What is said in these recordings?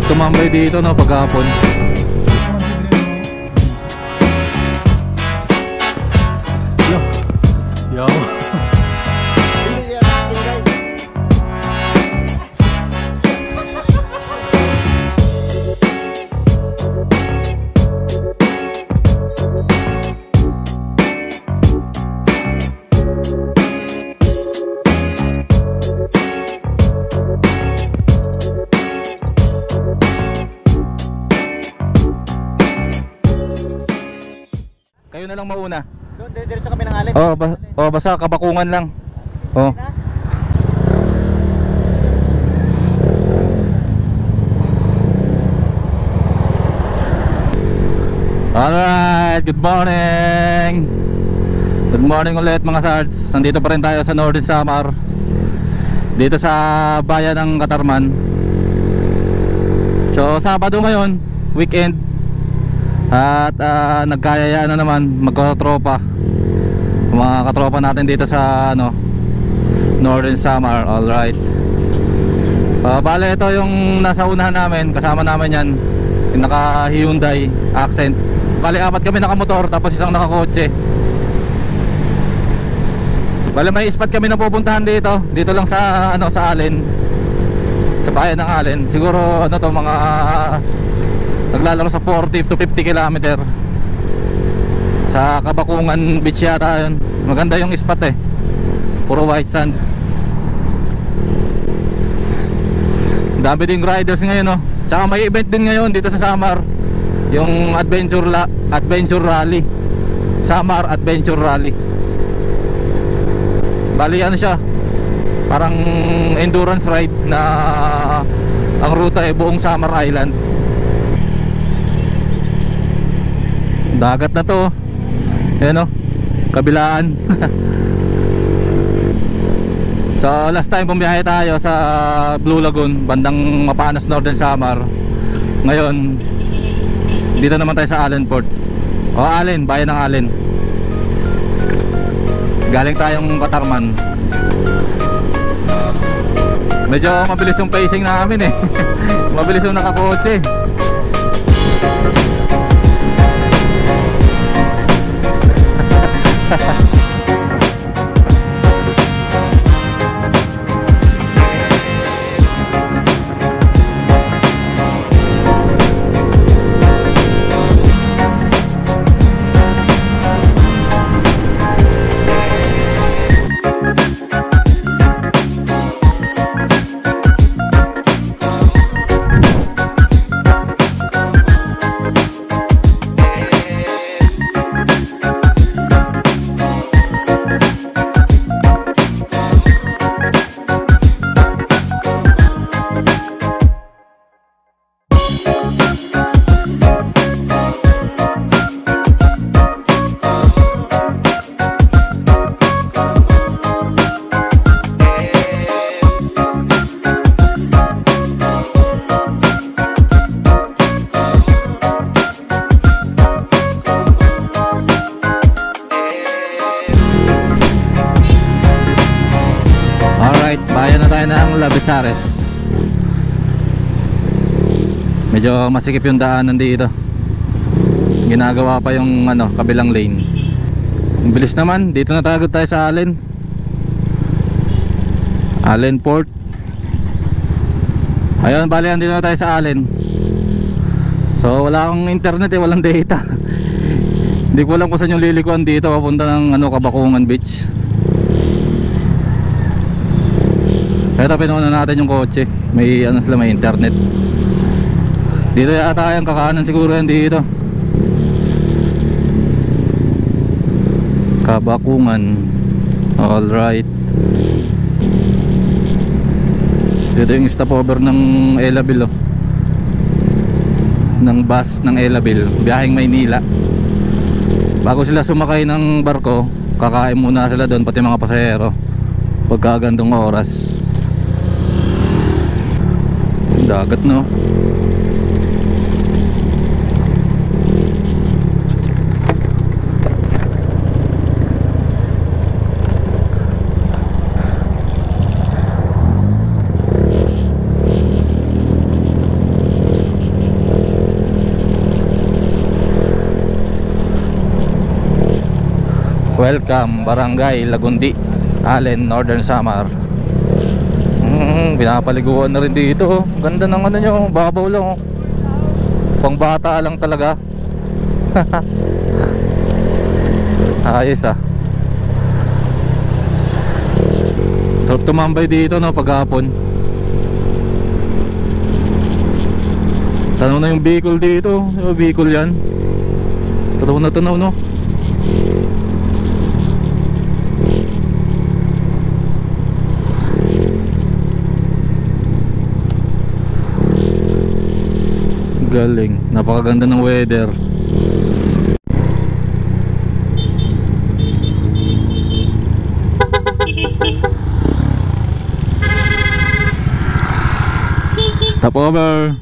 tumambay dito no paghapon. Yo. Kayo na lang mauna. Doon, diretso kami ng Alin. Basta Kabakungan lang. Oh. Alright, good morning. Good morning ulit mga sards. Nandito pa rin tayo sa Northern Samar, dito sa bayan ng Katarman. So Sabado ngayon, weekend. At nagkayayaan na naman magkatropa, mga katropa natin dito sa Northern Samar. Alright, bale ito yung nasa unahan namin. Kasama namin yan, yung naka Hyundai Accent. Bale 4 kami nakamotor, tapos isang nakakotse. Bale may spot kami na pupuntahan dito. Dito lang sa sa Alin, sa bayan ng Alin. Siguro mga naglalaro sa 40 to 50 km sa Kabakungan Beach yata yun. Maganda yung spot puro white sand. Dami ding riders ngayon Tsaka may event din ngayon dito sa Samar, yung Adventure Rally, Samar Adventure Rally. Bali siya, parang endurance ride na ang ruta buong Samar Island. Dagat na to. Ayan kabilaan. So last time bumiyahe tayo sa Blue Lagoon, bandang Mapanas, Northern Samar. Ngayon dito naman tayo sa Allen Port. Allen, bayan ng Allen. Galing tayong Katarman. Medyo mabilis yung pacing namin mabilis yung nakakotse. Bayan na tayo ng Labezares. Medyo masikip yung daanan dito. Ginagawa pa yung kabilang lane. Ang bilis naman. Dito na tayo sa Allen Port. Ayun, bali andito na tayo sa Allen. So wala akong internet walang data. Hindi ko alam kung saan yung lilikuan dito papunta ng Kabakungan Beach. Pero pinuuna natin yung kotse. May may internet. Dito yata yung kakanan siguro yan dito. Kabakungan. Alright. Dito yung stopover ng Elabil ng bus ng Elabil, biyaheng Maynila. Bago sila sumakay ng barko, kakain muna sila doon, pati mga pasahero pagkagandong oras. Dagat Welcome Barangay Lagundi, Allen, Northern Samar. Pinapaliguan na rin dito. Ganda ng ano nyo, babaw lang oh. Pang bata lang talaga. Ayos ah. Sarap tumambay dito no paghapon. Tanaw na yung Bicol dito. Yung Bicol yan. Tanaw na tanaw no. Galing. Napakaganda ng weather. Stop over.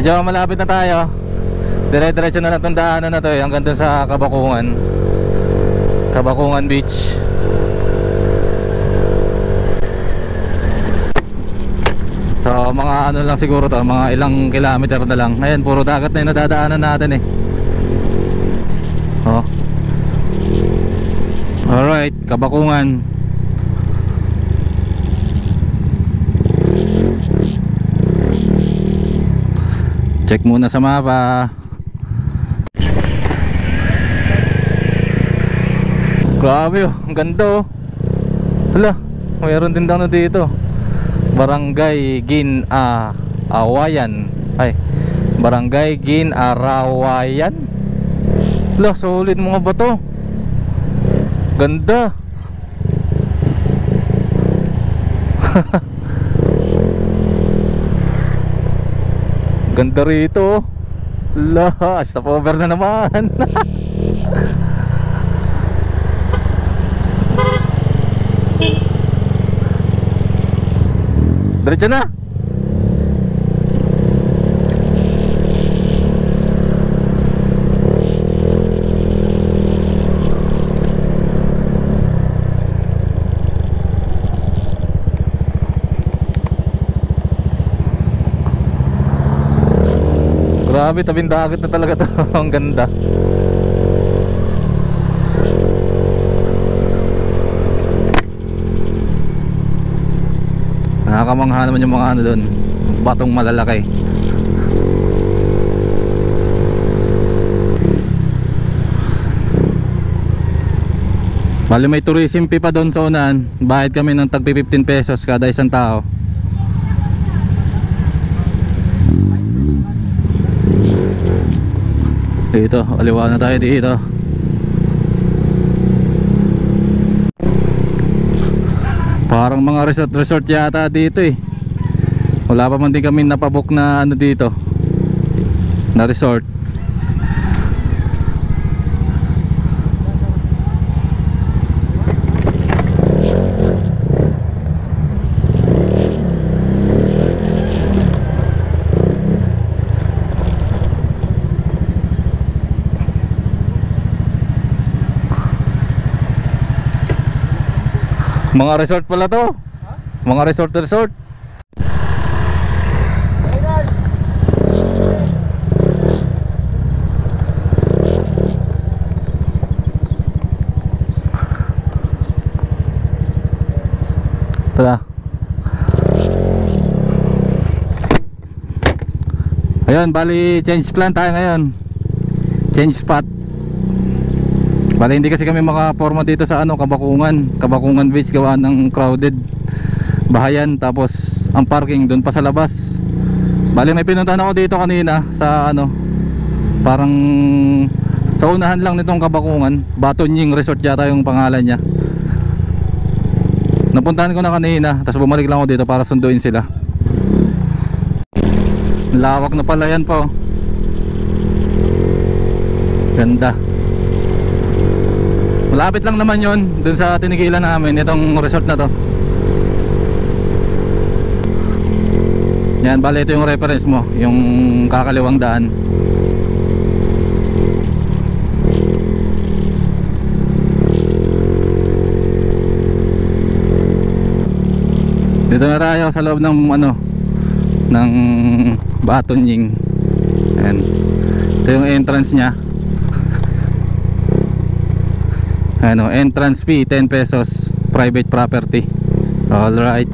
Medyo malapit na tayo. Dire-diretso na lang itong daanan na to eh, hanggang dun sa Kabakungan, Kabakungan Beach. So mga ano lang siguro to, mga ilang kilometer na lang. Ngayon puro dagat na yung nadadaanan natin eh. Oh. Alright, Kabakungan. Check muna sa mapa. Grabe oh, ang ganda oh. Hala, mayroon din daw na dito. Barangay Gin-Awayan. Ay, Barangay Gin-Arawayan. Hala, solid mga bato. Ganda. Ganda rito. La, stop over na naman. Diretso na. Grabe, tabing dagat na talaga to. Ang ganda. Nakakamangha naman yung mga ano doon, batong malalaki. Bali may tourism fee pa doon sa unahan. Bayad kami ng tag 15 pesos kada isang tao. Dito, aliwa na tayo dito. Parang mga resort yata dito eh. Wala pa man din kami napabook na ano dito, na resort. Mga resort pala to. Mga resort. Ayun, bali change plan tayo ngayon. Change spot. Bali hindi kasi kami makaporma dito sa ano, Kabakungan Beach, gawa ng crowded bahayan, tapos ang parking doon pa sa labas. Bali may pinuntahan ako dito kanina sa ano, parang sa unahan lang nitong Kabakungan, Batonying Resort yata yung pangalan niya. Napuntahan ko na kanina, tapos bumalik lang ako dito para sunduin sila. Lawak na pala yan po. Ganda. Malapit lang naman yon dun sa tinigilan namin, itong resort na to. Yan, bali ito yung reference mo, yung kakaliwang daan. Dito na tayo sa loob ng ano, ng Batonying. Ayan. Ito yung entrance nya. Ano, entrance fee 10 pesos, private property. All right.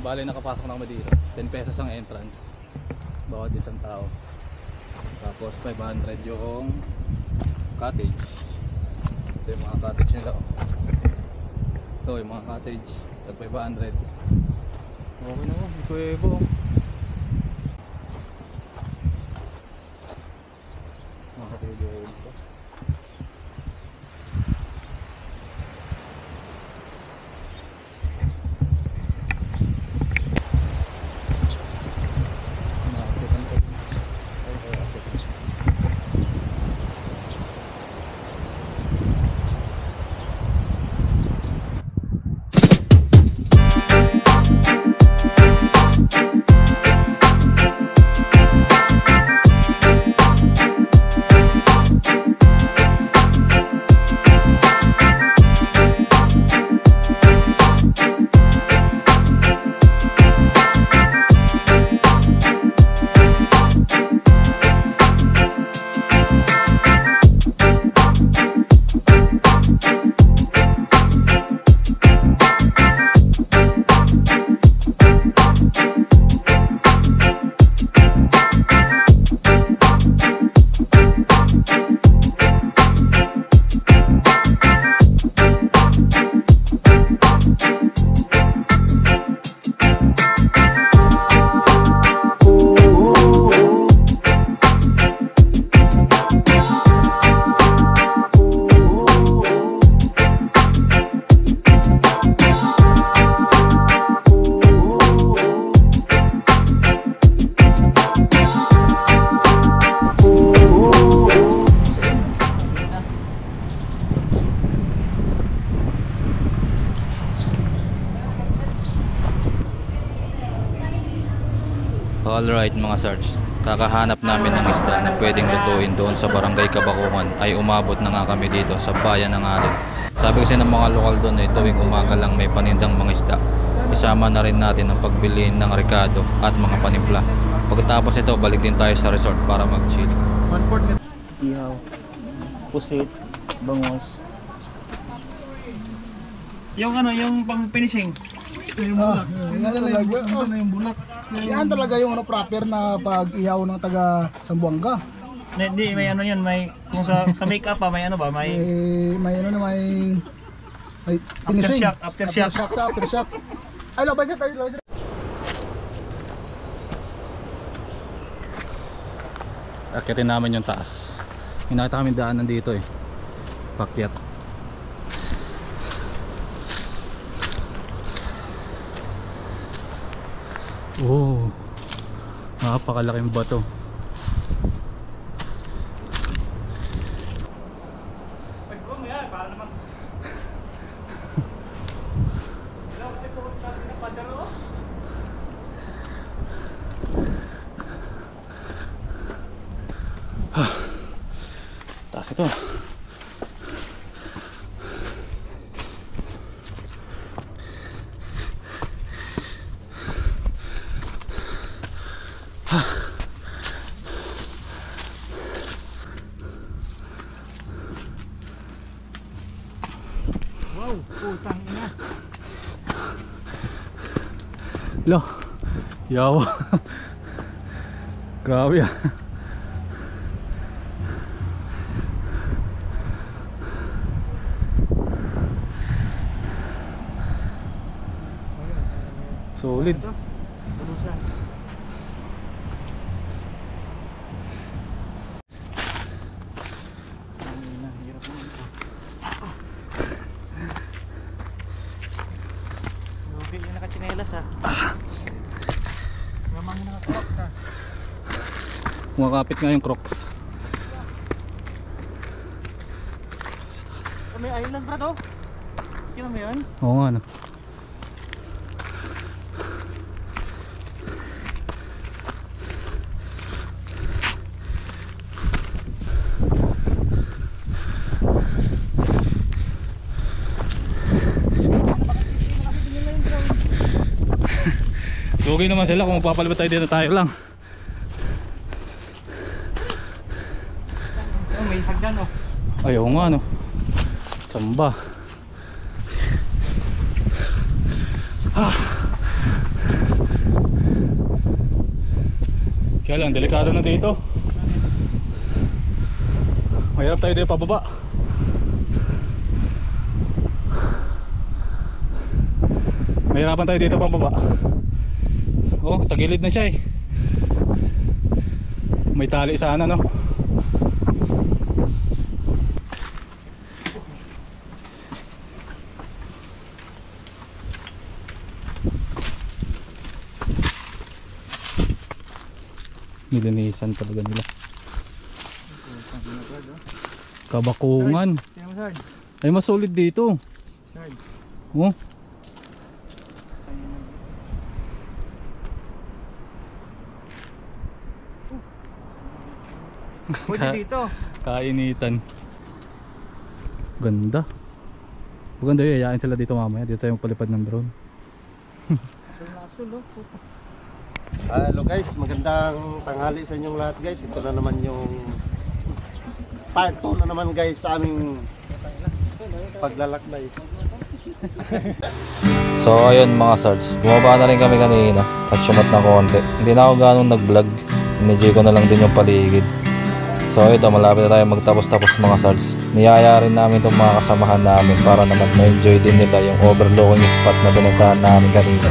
Bali nakapasok na kami dito. 10 pesos ang entrance bawat isang tao. Tapos 500 yung cottage. Ito yung mga cottage nila. Ito yung mga cottage. Tag 500. Okay na mo, kuwebo. Mga cottage ito. Alright mga sarge, kakahanap namin ng isda na pwedeng lutuin doon sa barangay Kabakungan ay umabot na nga kami dito sa bayan ng Alin. Sabi kasi ng mga lokal doon ay tuwing umaga lang may panindang mga isda. Isama na rin natin ang pagbili ng rekado at mga panimpla. Pagkatapos ito, balik din tayo sa resort para mag-chill. Ihaw, pusit, bangos. Yung ano, yung pang finishing. Yan talaga yung ano, proper na pag-ihaw ng taga Sambuanga. Hindi, may ano yan, may kung sa makeup pa, may ano ba, may May finishing. aftershock. Aftershock. Ay, labasit. Akitin namin yung taas. Hinakita kami daanan dito eh. Pakyat. Oh, napakalaking bato. Taas ito. Wow, putang ina. Lo, yawa. Grabe ah. Solid. Bulusan. Lugi yung nakachinelas ha. Gamang yung nakakrocs ha. Kumakapit nga yung Crocs. May island brad oh. Kino mo yun? Oo nga no. Lugi naman sila kung magpapalibot tayo dito, tayo lang. Oh, may hagdan oh. Ayaw nga no. Samba. Kaya lang, delikado na dito. Mahirap tayo dito pababa. Mahirapan tayo dito pababa. Oh, tagilid na siya eh. May tali sana no. Nilinisan talaga nila. Kabakungan. Tingnan mo Sard. Ay mas solid dito. Sard. Oh. Pwede dito. Kainitan. Ganda. Maganda yun, yayain sila dito mamaya. Dito tayo magpalipad ng drone. Asul oh. Puta. Hello guys, magandang tanghali sa inyong lahat guys. Ito na naman yung part 2 na naman guys sa aming paglalakbay. So ayun mga sards, bumaba na rin kami kanina at syumat na konti. Hindi na ako ganun nag vlog, inijay ko na lang din yung paligid. So ito, malapit na tayo magtapos-tapos mga sards. Niyaya rin namin itong mga kasamahan namin para naman ma-enjoy din nila yung overlooking spot na pinuntahan namin kanina.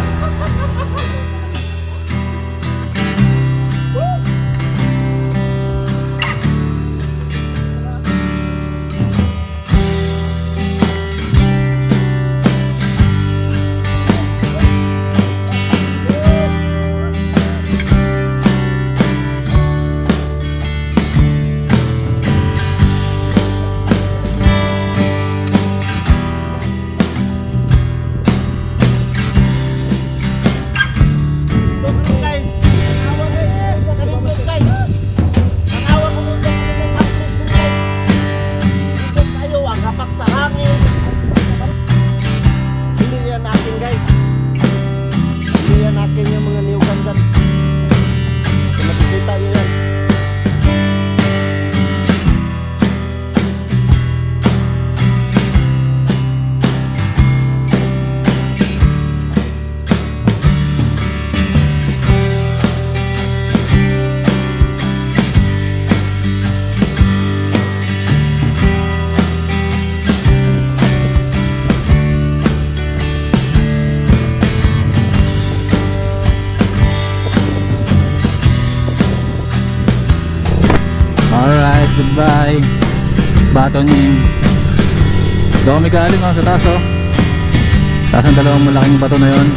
Goodbye. Batoning. Doon kami galing sa taas oh. Taas ang dalawang malaking bato na yun.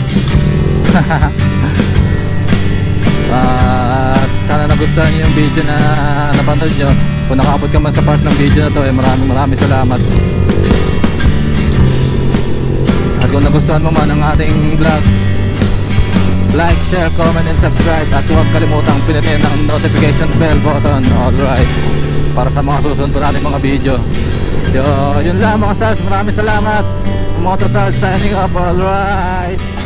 At sana nagustuhan niyo yung video na napanood nyo. Kung nakaabot ka man sa part ng video na to, maraming salamat. At kung nagustuhan mo man ang ating vlog, like, share, comment, and subscribe. At huwag kalimutang pinutin ang notification bell button. Alright. para sa mga susunod pa natin mga video. Yun lang mga Sarge, maraming salamat. Motor Sarge signing up, alright.